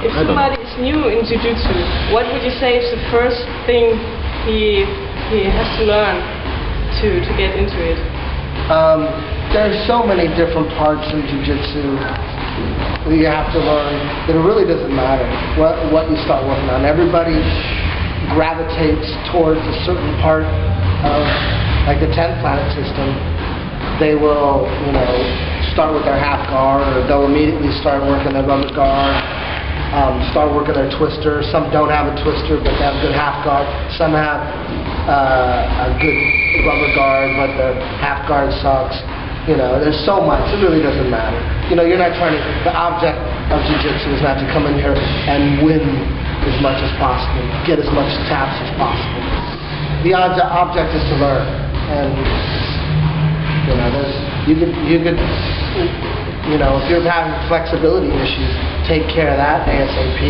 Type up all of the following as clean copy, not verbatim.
If somebody is new in Jiu Jitsu, what would you say is the first thing he has to learn to get into it? There's so many different parts in Jiu Jitsu you have to learn that it really doesn't matter what you start working on. Everybody gravitates towards a certain part of, like the 10 planet system. They will, start with their half guard, or they'll immediately start working their rubber guard, start working their twister. Some don't have a twister, but they have a good half guard. Some have a good rubber guard, but their half guard sucks. There's so much. It really doesn't matter. You're not trying to. The object of Jiu-Jitsu is not to come in here and win as much as possible, get as much taps as possible. The object is to learn, and you could, if you're having flexibility issues, take care of that ASAP.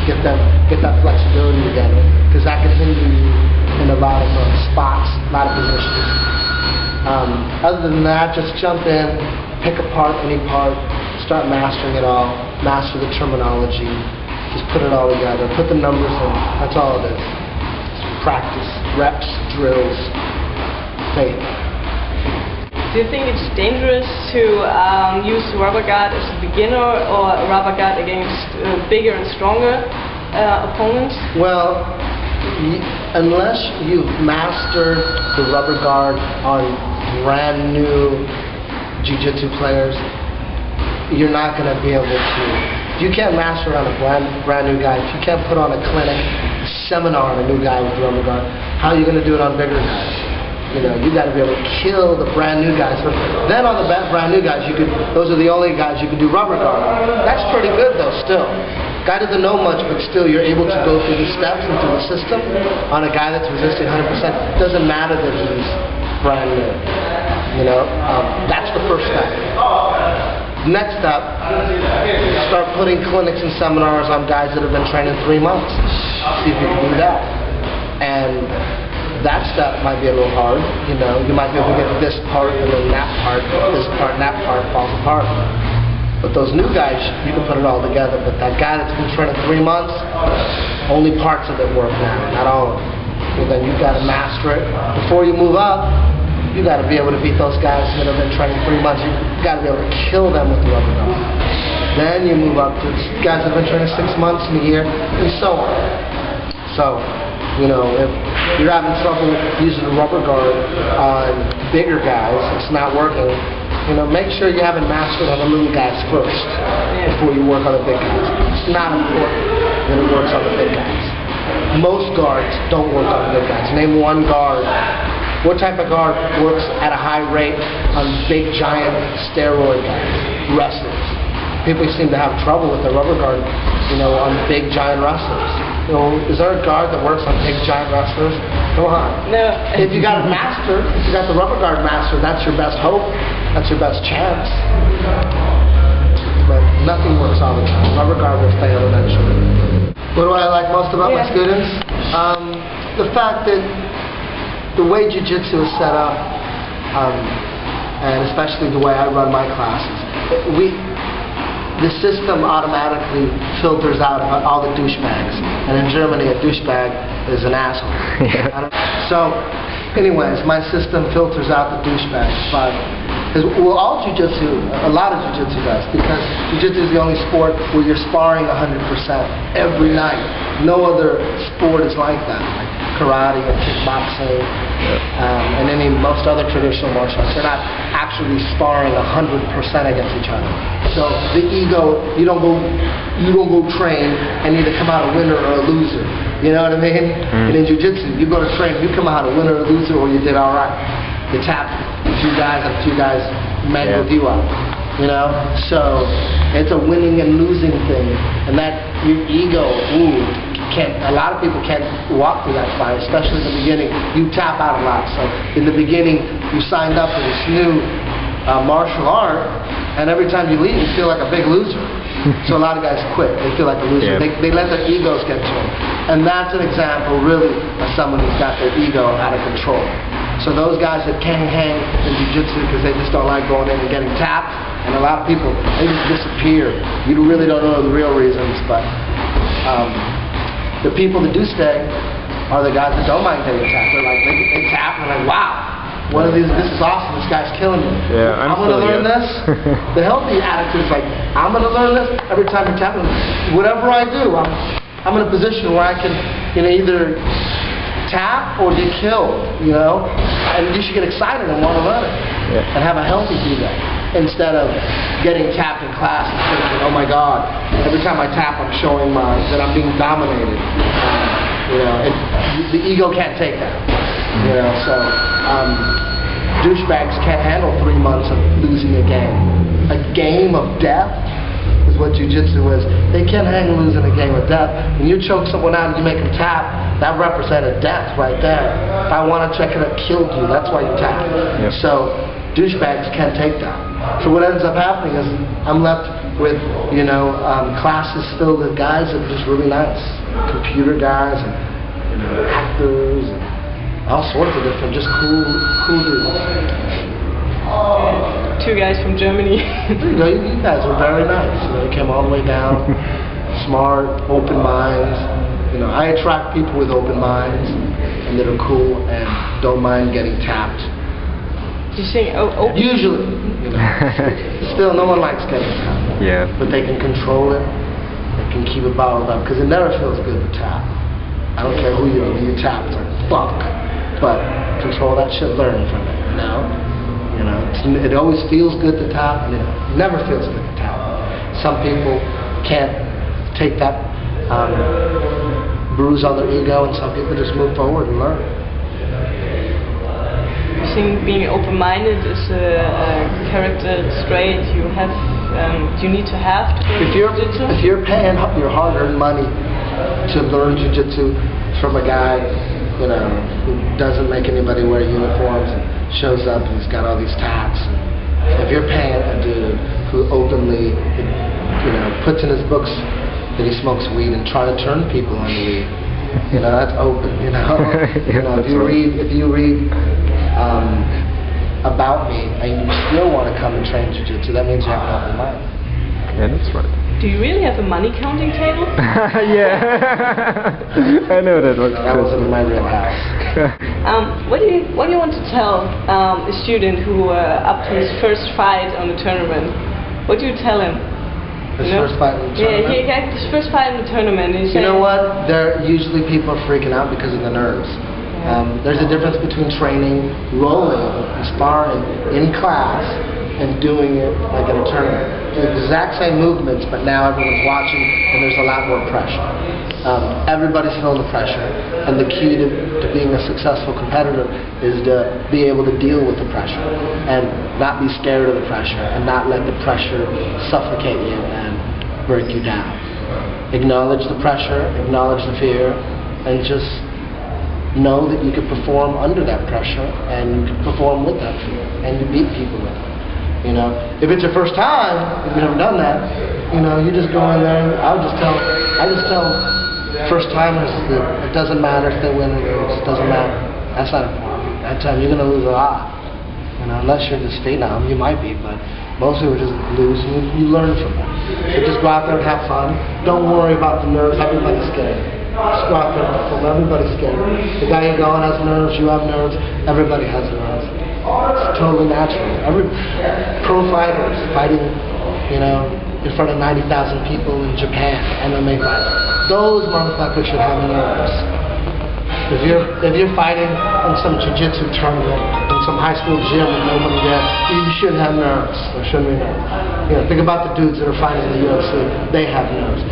Get that flexibility together, because that could hinder you in a lot of spots, a lot of positions. Other than that, just jump in, pick apart any part, start mastering it all, master the terminology, just put it all together, put the numbers in, that's all it is. Just practice, reps, drills, faith. Do you think it's dangerous to use rubber guard as a beginner, or rubber guard against bigger and stronger opponents? Well, unless you've mastered the rubber guard on brand new Jiu-Jitsu players, you're not going to be able to. If you can't master it on a brand new guy, if you can't put on a clinic, seminar on a new guy with rubber guard, how are you going to do it on bigger guys? You got to be able to kill the brand new guys. Then on the brand new guys, those are the only guys you can do rubber guard on. That's pretty good though, still. Guy doesn't know much, but still you're able to go through the steps and through the system on a guy that's resisting 100%. Doesn't matter that he's brand new. That's the first step. Next step, start putting clinics and seminars on guys that have been training 3 months. See if you can do that. And that step might be a little hard. You might be able to get this part and then that part, this part and that part falls apart. But those new guys, you can put it all together. But that guy that's been training 3 months, only parts of it work now, not all of it. Well, then you've got to master it. Before you move up, you got to be able to beat those guys that have been training 3 months. You've got to be able to kill them with the rubber guard. Then you move up to guys that have been training 6 months and a year, and so on. So, if you're having trouble using the rubber guard on bigger guys, it's not working, make sure you haven't mastered on the little guys first before you work on the big guys. It's not important that it works on the big guys. Most guards don't work on the big guys. Name one guard. What type of guard works at a high rate on big, giant steroid guys? Wrestlers. People seem to have trouble with the rubber guard, on big, giant wrestlers. Is there a guard that works on big, giant wrestlers? Come on. No. If you got a master, if you got the rubber guard master, that's your best hope. That's your best chance. But nothing works all the time. Rubber guard will fail eventually. What do I like most about my students? The fact that the way Jiu-Jitsu is set up, and especially the way I run my classes, the system automatically filters out all the douchebags. And in Germany, a douchebag is an asshole. So, anyways, my system filters out the douchebags. All Jiu-Jitsu, a lot of Jiu-Jitsu does, because Jiu-Jitsu is the only sport where you're sparring 100% every night. No other sport is like that. Like karate and kickboxing, and most other traditional martial arts, they're not actually sparring 100% against each other. So the ego, you don't go train and either come out a winner or a loser. You know what I mean? And in Jiu-Jitsu, you go to train, you come out a winner or a loser, or you did all right. You tap a few guys, mangled you up. So it's a winning and losing thing, and that your ego, a lot of people can't walk through that fight, especially in the beginning. You tap out a lot. So in the beginning, you signed up for this new martial art, and every time you leave, you feel like a big loser. So a lot of guys quit. They feel like a loser. They let their egos get to them. And that's an example, really, of someone who's got their ego out of control. So those guys that can't hang in jiu-jitsu because they just don't like going in and getting tapped, and a lot of people, they just disappear. You really don't know the real reasons, but the people that do stay are the guys that don't mind getting tapped. They're like, they tap, and they're like, wow. One of these, this is awesome, this guy's killing me. Yeah, I'm going to learn this. The healthy attitude is like, I'm going to learn this. Every time you're tapping, whatever I do, I'm in a position where I can, either tap or get killed, and you should get excited and want to learn it, and have a healthy do that, instead of getting tapped in class and thinking, oh my God, every time I tap I'm showing that I'm being dominated. And the ego can't take that. So douchebags can't handle 3 months of losing a game. A game of death is what jiu-jitsu is. They can't handle losing a game of death. When you choke someone out and you make them tap, that represented death right there. If I want to check it, it killed you. That's why you tap. Yep. So douchebags can't take that. So what ends up happening is I'm left with classes filled with guys that are just really nice, computer guys and actors and all sorts of different, just cool dudes. 2 guys from Germany. You guys were very nice. You came all the way down, smart, open minds. I attract people with open minds and that are cool and don't mind getting tapped. You say open? Usually, Still, no one likes getting tapped. Yeah. But they can control it. They can keep it bottled up because it never feels good to tap. I don't care who you are. When you tap, it's like fuck. But control that shit. Learn from it. It always feels good to tap, and it never feels good to tap. Some people can't take that bruise on their ego, and some people just move forward and learn. You think being open-minded is a character trait you have? You need to have to if you're paying your hard-earned money to learn jiu-jitsu from a guy who doesn't make anybody wear uniforms and shows up and he's got all these tats, and if you're paying a dude who openly puts in his books that he smokes weed and try to turn people on the weed, that's open. If you read about me and you still want to come and train jiu-jitsu, that means you have an open mind. Yeah, that's right. Do you really have a money counting table? Yeah. I know that was. That wasn't in my real house. What do you want to tell a student who up to his first fight on the tournament? What do you tell him? His first fight in the tournament? Yeah, he had his first fight in the tournament. And you know what? Usually people are freaking out because of the nerves. There's a difference between training, rolling, and sparring in class, and doing it like in a tournament. The exact same movements, but now everyone's watching and there's a lot more pressure. Everybody's feeling the pressure, and the key to being a successful competitor is to be able to deal with the pressure and not be scared of the pressure and not let the pressure suffocate you and break you down. Acknowledge the pressure, acknowledge the fear, and just know that you can perform under that pressure and you can perform with that fear and you beat people with it. If it's your first time, if you've never done that, you just go in there and I just tell first timers that it doesn't matter if they win or lose, it doesn't matter. That's not important. That time you're going to lose a lot. Unless you're just phenom, you might be, but most people just lose and you learn from that. So just go out there and have fun. Don't worry about the nerves. Everybody's scared. Just go out there and perform. Everybody's scared. The guy you're going has nerves, you have nerves, everybody has nerves. It's totally natural. Every pro fighter is fighting, in front of 90,000 people in Japan, MMA fights. Those motherfuckers should have nerves. If you're fighting in some jiu-jitsu tournament in some high school gym with nobody there, you shouldn't have nerves. There shouldn't be nerves. Think about the dudes that are fighting in the UFC. They have nerves.